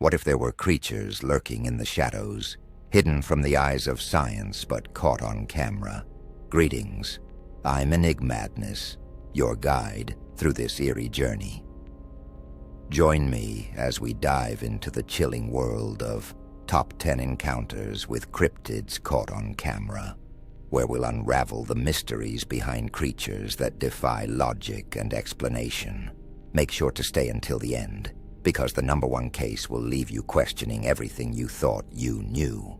What if there were creatures lurking in the shadows, hidden from the eyes of science but caught on camera? Greetings, I'm Enigmadness, your guide through this eerie journey. Join me as we dive into the chilling world of Top 10 Encounters with Cryptids Caught on Camera, where we'll unravel the mysteries behind creatures that defy logic and explanation. Make sure to stay until the end, because the number one case will leave you questioning everything you thought you knew.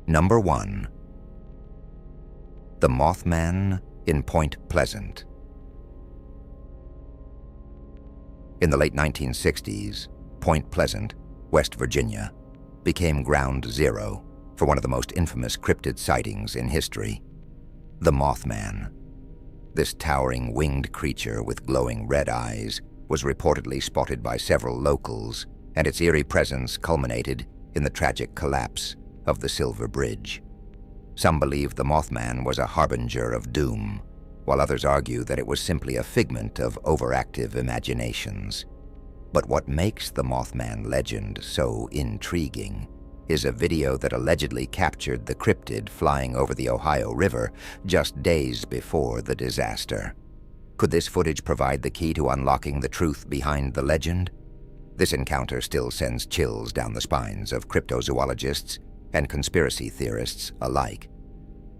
Number 1. The Mothman in Point Pleasant. In the late 1960s, Point Pleasant, West Virginia, became ground zero for one of the most infamous cryptid sightings in history, the Mothman. This towering winged creature with glowing red eyes was reportedly spotted by several locals, and its eerie presence culminated in the tragic collapse of the Silver Bridge. Some believe the Mothman was a harbinger of doom, while others argue that it was simply a figment of overactive imaginations. But what makes the Mothman legend so intriguing is a video that allegedly captured the cryptid flying over the Ohio River just days before the disaster. Could this footage provide the key to unlocking the truth behind the legend? This encounter still sends chills down the spines of cryptozoologists and conspiracy theorists alike.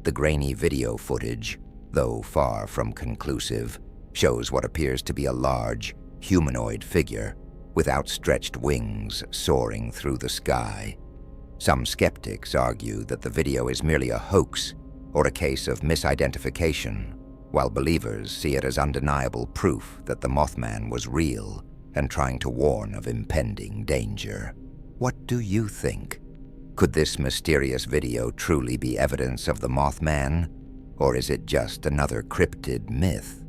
The grainy video footage, though far from conclusive, shows what appears to be a large, humanoid figure with outstretched wings soaring through the sky. Some skeptics argue that the video is merely a hoax or a case of misidentification, while believers see it as undeniable proof that the Mothman was real and trying to warn of impending danger. What do you think? Could this mysterious video truly be evidence of the Mothman, or is it just another cryptid myth?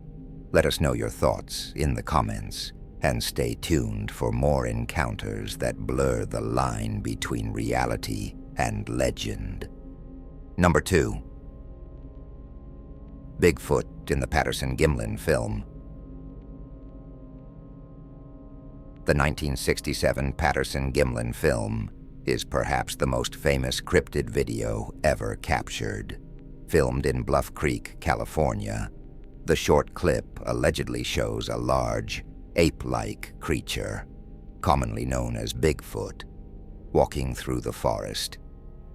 Let us know your thoughts in the comments, and stay tuned for more encounters that blur the line between reality and legend. Number 2. Bigfoot in the Patterson-Gimlin film. The 1967 Patterson-Gimlin film is perhaps the most famous cryptid video ever captured. Filmed in Bluff Creek, California, the short clip allegedly shows a large, ape-like creature, commonly known as Bigfoot, walking through the forest.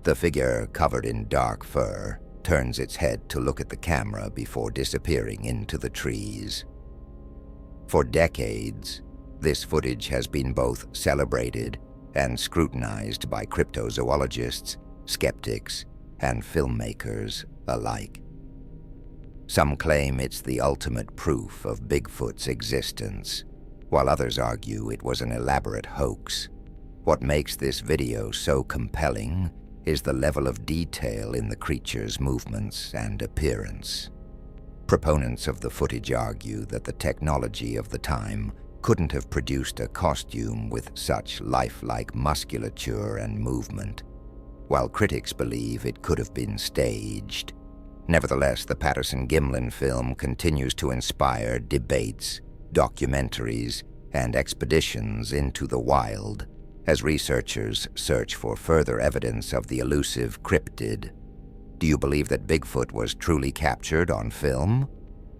The figure, covered in dark fur, turns its head to look at the camera before disappearing into the trees. For decades, this footage has been both celebrated and scrutinized by cryptozoologists, skeptics, and filmmakers alike. Some claim it's the ultimate proof of Bigfoot's existence, while others argue it was an elaborate hoax. What makes this video so compelling is the level of detail in the creature's movements and appearance. Proponents of the footage argue that the technology of the time couldn't have produced a costume with such lifelike musculature and movement, while critics believe it could have been staged. Nevertheless, the Patterson-Gimlin film continues to inspire debates, documentaries, and expeditions into the wild as researchers search for further evidence of the elusive cryptid. Do you believe that Bigfoot was truly captured on film?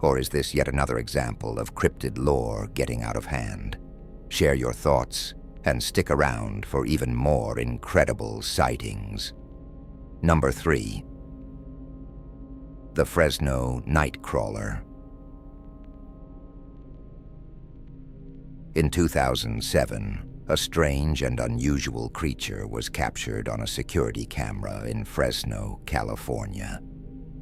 Or is this yet another example of cryptid lore getting out of hand? Share your thoughts and stick around for even more incredible sightings. Number 3. The Fresno Nightcrawler. In 2007, a strange and unusual creature was captured on a security camera in Fresno, California.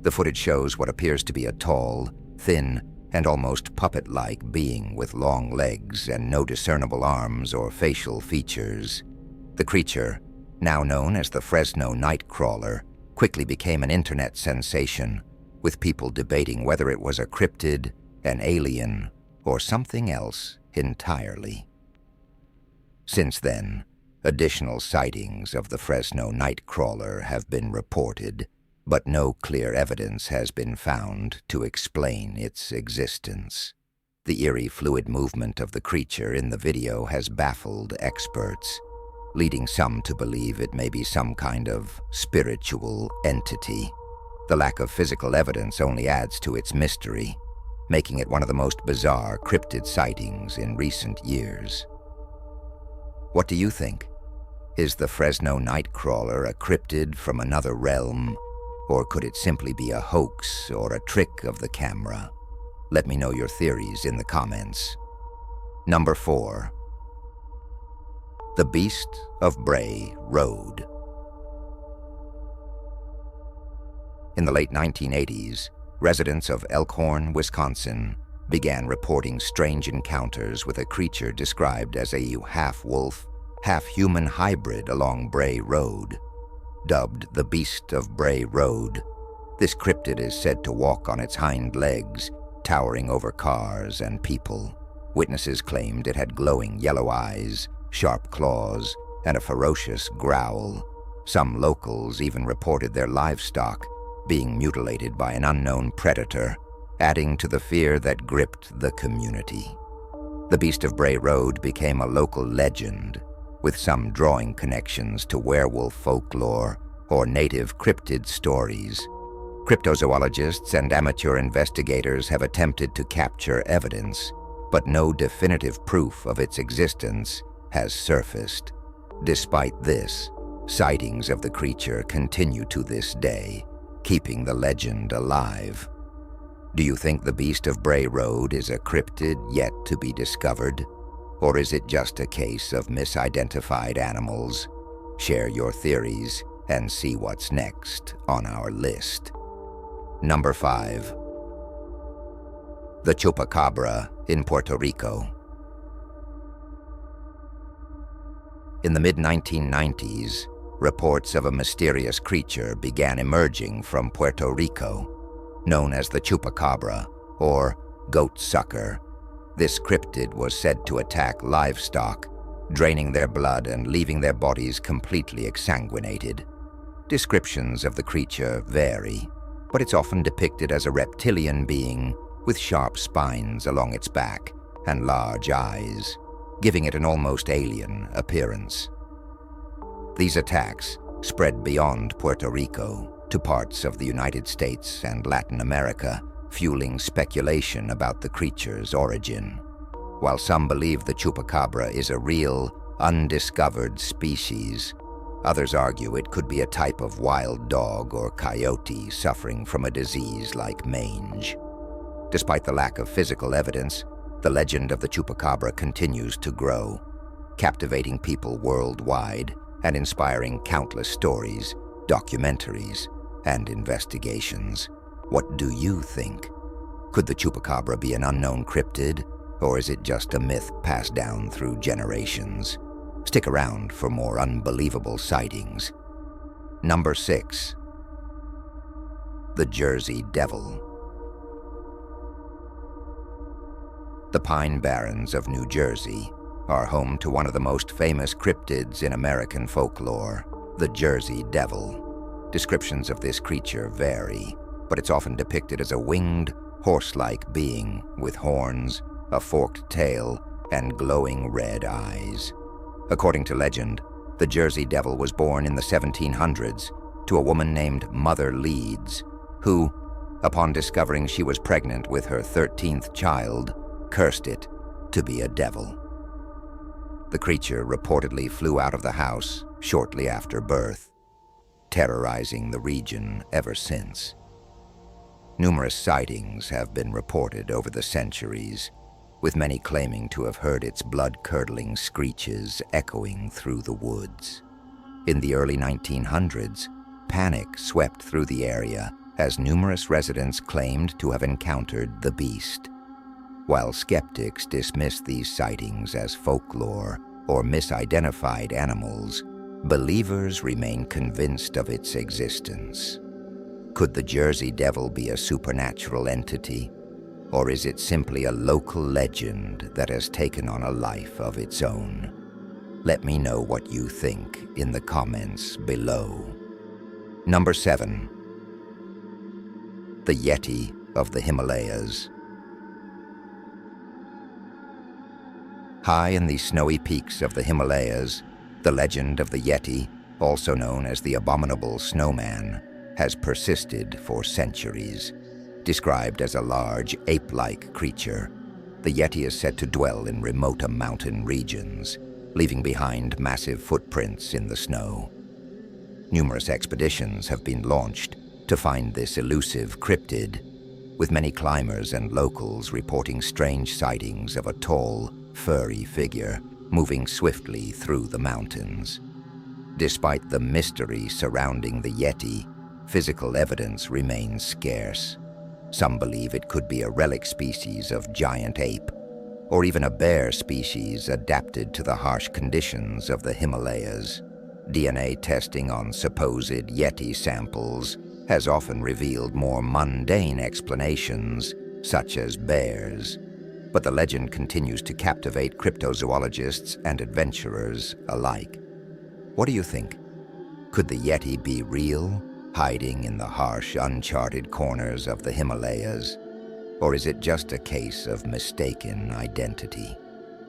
The footage shows what appears to be a tall, thin, and almost puppet-like being with long legs and no discernible arms or facial features. The creature, now known as the Fresno Nightcrawler, quickly became an internet sensation, with people debating whether it was a cryptid, an alien, or something else entirely. Since then, additional sightings of the Fresno Nightcrawler have been reported, but no clear evidence has been found to explain its existence. The eerie fluid movement of the creature in the video has baffled experts, leading some to believe it may be some kind of spiritual entity. The lack of physical evidence only adds to its mystery, making it one of the most bizarre cryptid sightings in recent years. What do you think? Is the Fresno Nightcrawler a cryptid from another realm, or could it simply be a hoax or a trick of the camera? Let me know your theories in the comments. Number 4. The Beast of Bray Road. In the late 1980s, residents of Elkhorn, Wisconsin, began reporting strange encounters with a creature described as a half-wolf, half-human hybrid along Bray Road. Dubbed the Beast of Bray Road, this cryptid is said to walk on its hind legs, towering over cars and people. Witnesses claimed it had glowing yellow eyes, sharp claws, and a ferocious growl. Some locals even reported their livestock being mutilated by an unknown predator, adding to the fear that gripped the community. The Beast of Bray Road became a local legend, with some drawing connections to werewolf folklore or native cryptid stories. Cryptozoologists and amateur investigators have attempted to capture evidence, but no definitive proof of its existence has surfaced. Despite this, sightings of the creature continue to this day, keeping the legend alive. Do you think the Beast of Bray Road is a cryptid yet to be discovered? Or is it just a case of misidentified animals? Share your theories and see what's next on our list. Number 5. The Chupacabra in Puerto Rico. In the mid-1990s, reports of a mysterious creature began emerging from Puerto Rico, known as the Chupacabra, or goat sucker. This cryptid was said to attack livestock, draining their blood and leaving their bodies completely exsanguinated. Descriptions of the creature vary, but it's often depicted as a reptilian being with sharp spines along its back and large eyes, giving it an almost alien appearance. These attacks spread beyond Puerto Rico to parts of the United States and Latin America, fueling speculation about the creature's origin. While some believe the Chupacabra is a real, undiscovered species, others argue it could be a type of wild dog or coyote suffering from a disease like mange. Despite the lack of physical evidence, the legend of the Chupacabra continues to grow, captivating people worldwide and inspiring countless stories, documentaries, and investigations. What do you think? Could the Chupacabra be an unknown cryptid, or is it just a myth passed down through generations? Stick around for more unbelievable sightings. Number 6. The Jersey Devil. The Pine Barrens of New Jersey are home to one of the most famous cryptids in American folklore, the Jersey Devil. Descriptions of this creature vary, but it's often depicted as a winged, horse-like being with horns, a forked tail, and glowing red eyes. According to legend, the Jersey Devil was born in the 1700s to a woman named Mother Leeds, who, upon discovering she was pregnant with her 13th child, cursed it to be a devil. The creature reportedly flew out of the house shortly after birth, terrorizing the region ever since. Numerous sightings have been reported over the centuries, with many claiming to have heard its blood-curdling screeches echoing through the woods. In the early 1900s, panic swept through the area as numerous residents claimed to have encountered the beast. While skeptics dismiss these sightings as folklore or misidentified animals, believers remain convinced of its existence. Could the Jersey Devil be a supernatural entity, or is it simply a local legend that has taken on a life of its own? Let me know what you think in the comments below. Number 7. The Yeti of the Himalayas. High in the snowy peaks of the Himalayas, the legend of the Yeti, also known as the abominable snowman, has persisted for centuries. Described as a large, ape-like creature, the Yeti is said to dwell in remote mountain regions, leaving behind massive footprints in the snow. Numerous expeditions have been launched to find this elusive cryptid, with many climbers and locals reporting strange sightings of a tall, furry figure moving swiftly through the mountains. Despite the mystery surrounding the Yeti, physical evidence remains scarce. Some believe it could be a relic species of giant ape, or even a bear species adapted to the harsh conditions of the Himalayas. DNA testing on supposed Yeti samples has often revealed more mundane explanations, such as bears. But the legend continues to captivate cryptozoologists and adventurers alike. What do you think? Could the Yeti be real, hiding in the harsh, uncharted corners of the Himalayas? Or is it just a case of mistaken identity?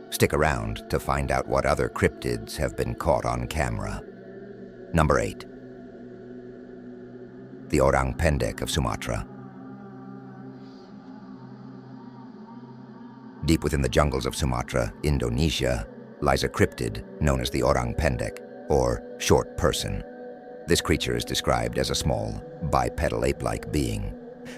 Stick around to find out what other cryptids have been caught on camera. Number 8. The orang pendek of Sumatra. Deep within the jungles of Sumatra, Indonesia, lies a cryptid known as the orang pendek, or short person. This creature is described as a small, bipedal ape-like being,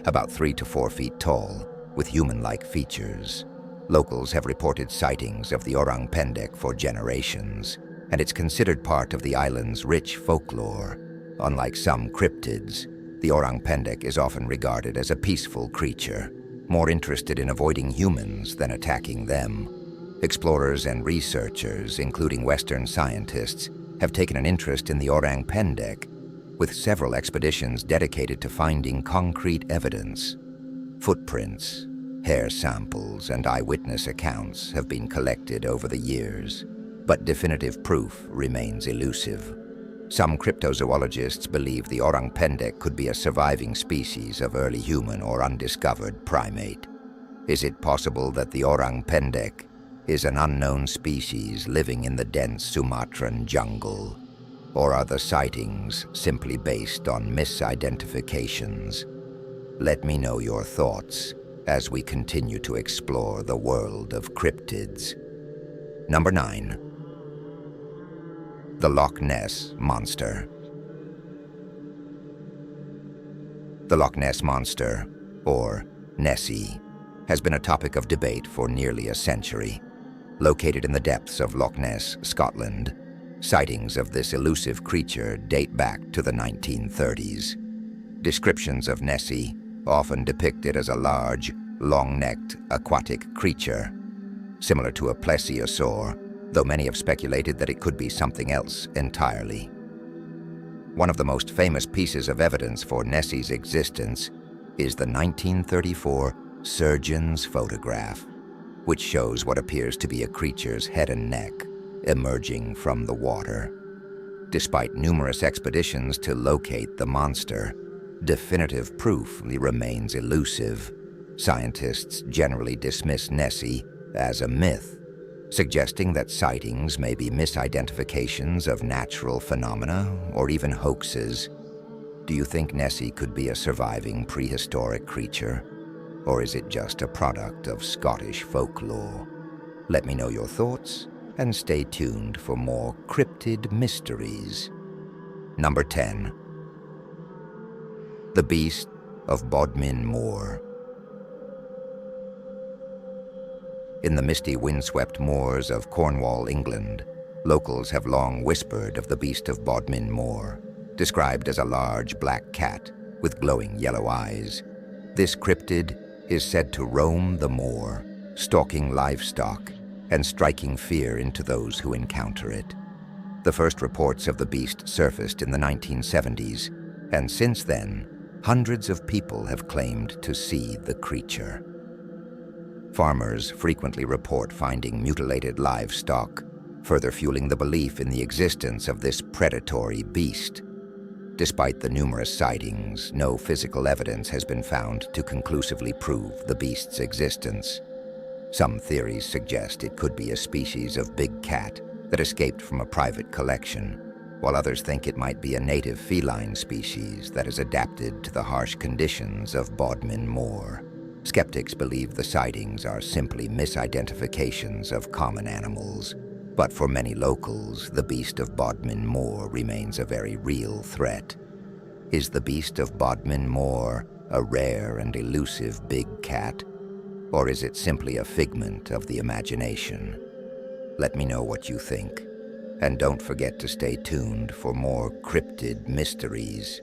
about 3 to 4 feet tall, with human-like features. Locals have reported sightings of the orang pendek for generations, and it's considered part of the island's rich folklore. Unlike some cryptids, the orang pendek is often regarded as a peaceful creature, more interested in avoiding humans than attacking them. Explorers and researchers, including Western scientists, have taken an interest in the orang pendek, with several expeditions dedicated to finding concrete evidence. Footprints, hair samples, and eyewitness accounts have been collected over the years, but definitive proof remains elusive. Some cryptozoologists believe the orang pendek could be a surviving species of early human or undiscovered primate. Is it possible that the orang pendek is an unknown species living in the dense Sumatran jungle? Or are the sightings simply based on misidentifications? Let me know your thoughts as we continue to explore the world of cryptids. Number 9. The Loch Ness Monster. The Loch Ness Monster, or Nessie, has been a topic of debate for nearly a century. Located in the depths of Loch Ness, Scotland, sightings of this elusive creature date back to the 1930s. Descriptions of Nessie often depict it as a large, long-necked aquatic creature, similar to a plesiosaur, though many have speculated that it could be something else entirely. One of the most famous pieces of evidence for Nessie's existence is the 1934 surgeon's photograph, which shows what appears to be a creature's head and neck emerging from the water. Despite numerous expeditions to locate the monster, definitive proof remains elusive. Scientists generally dismiss Nessie as a myth, suggesting that sightings may be misidentifications of natural phenomena or even hoaxes. Do you think Nessie could be a surviving prehistoric creature? Or is it just a product of Scottish folklore? Let me know your thoughts and stay tuned for more cryptid mysteries. Number 10. The Beast of Bodmin Moor. In the misty, windswept moors of Cornwall, England, locals have long whispered of the Beast of Bodmin Moor, described as a large black cat with glowing yellow eyes. This cryptid is said to roam the moor, stalking livestock and striking fear into those who encounter it. The first reports of the beast surfaced in the 1970s, and since then, hundreds of people have claimed to see the creature. Farmers frequently report finding mutilated livestock, further fueling the belief in the existence of this predatory beast. Despite the numerous sightings, no physical evidence has been found to conclusively prove the beast's existence. Some theories suggest it could be a species of big cat that escaped from a private collection, while others think it might be a native feline species that has adapted to the harsh conditions of Bodmin Moor. Skeptics believe the sightings are simply misidentifications of common animals, but for many locals, the beast of Bodmin Moor remains a very real threat. Is the beast of Bodmin Moor a rare and elusive big cat, or is it simply a figment of the imagination? Let me know what you think, and don't forget to stay tuned for more cryptid mysteries.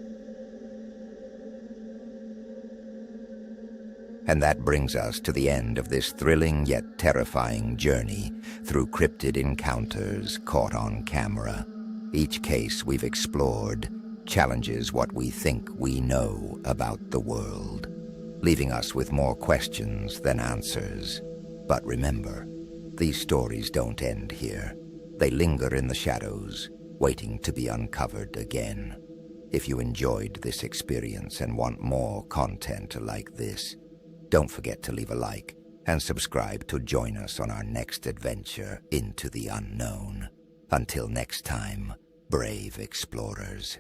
And that brings us to the end of this thrilling yet terrifying journey through cryptid encounters caught on camera. Each case we've explored challenges what we think we know about the world, leaving us with more questions than answers. But remember, these stories don't end here. They linger in the shadows, waiting to be uncovered again. If you enjoyed this experience and want more content like this, don't forget to leave a like and subscribe to join us on our next adventure into the unknown. Until next time, brave explorers.